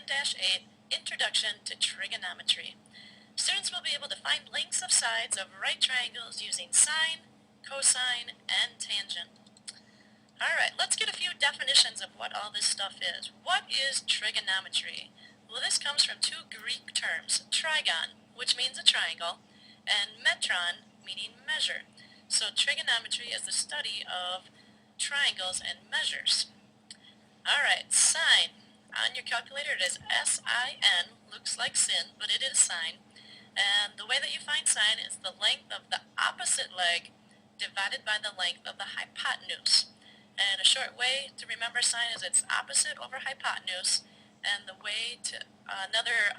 7-8 Introduction to Trigonometry. Students will be able to find lengths of sides of right triangles using sine, cosine, and tangent. Alright, let's get a few definitions of what all this stuff is. What is trigonometry? Well, this comes from two Greek terms, trigon, which means a triangle, and metron, meaning measure. So trigonometry is the study of triangles and measures. Alright, sine. On your calculator it is S-I-N, looks like sin, but it is sine. And the way that you find sine is the length of the opposite leg divided by the length of the hypotenuse. And a short way to remember sine is its opposite over hypotenuse. And the way to, another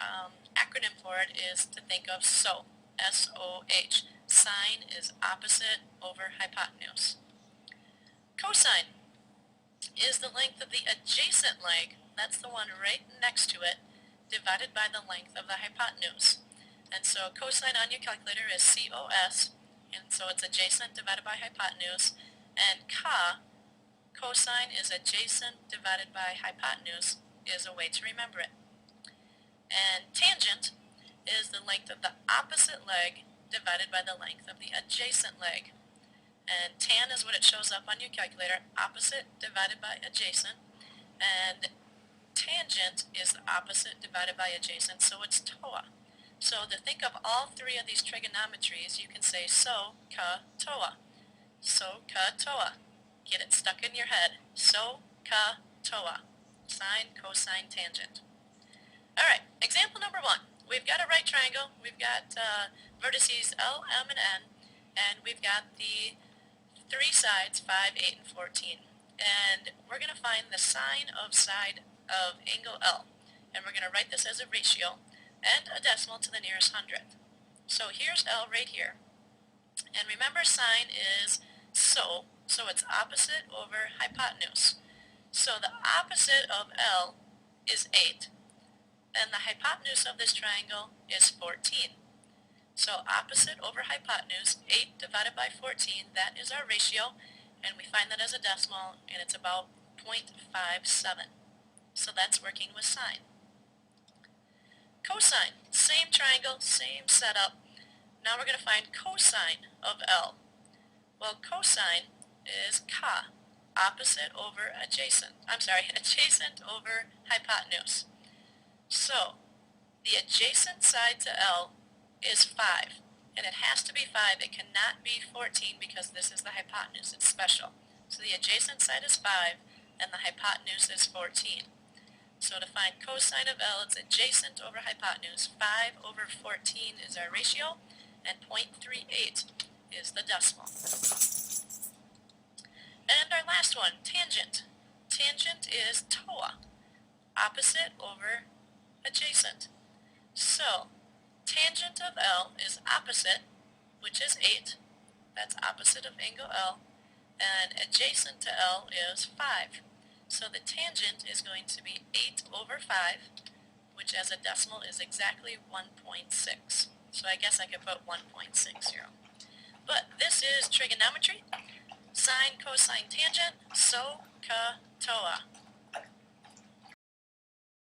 acronym for it is to think of SOH, S-O-H. Sine is opposite over hypotenuse. Cosine is the length of the adjacent leg, that's the one right next to it, divided by the length of the hypotenuse. And so cosine on your calculator is COS, and so it's adjacent divided by hypotenuse, and cosine is adjacent divided by hypotenuse, is a way to remember it. And tangent is the length of the opposite leg divided by the length of the adjacent leg. And tan is what it shows up on your calculator, opposite divided by adjacent, and tangent is the opposite divided by adjacent, so it's TOA. So to think of all three of these trigonometries, you can say SOH, TOA. SOH, TOA. Get it stuck in your head. SOH, TOA. Sine, cosine, tangent. Alright, example number 1. We've got a right triangle, we've got vertices L, M, and N, and we've got the three sides, 5, 8, and 14. And we're going to find the sine of side of angle L. And we're going to write this as a ratio and a decimal to the nearest hundredth. So here's L right here. And remember, sine is so it's opposite over hypotenuse. So the opposite of L is 8. And the hypotenuse of this triangle is 14. So opposite over hypotenuse, 8 divided by 14, that is our ratio, and we find that as a decimal, and it's about 0.57. So that's working with sine. Cosine, same triangle, same setup. Now we're going to find cosine of L. Well, cosine is opposite over adjacent. Adjacent over hypotenuse. So the adjacent side to L is 5, and it has to be 5. It cannot be 14 because this is the hypotenuse. It's special. So the adjacent side is 5, and the hypotenuse is 14. So to find cosine of L, it's adjacent over hypotenuse. 5 over 14 is our ratio, and 0.38 is the decimal. And our last one, tangent. Tangent is TOA, opposite over adjacent. So tangent of L is opposite, which is 8. That's opposite of angle L. And adjacent to L is 5. So the tangent is going to be 8 over 5, which as a decimal is exactly 1.6. So I guess I could put 1.60. But this is trigonometry, sine, cosine, tangent, SOH, TOA.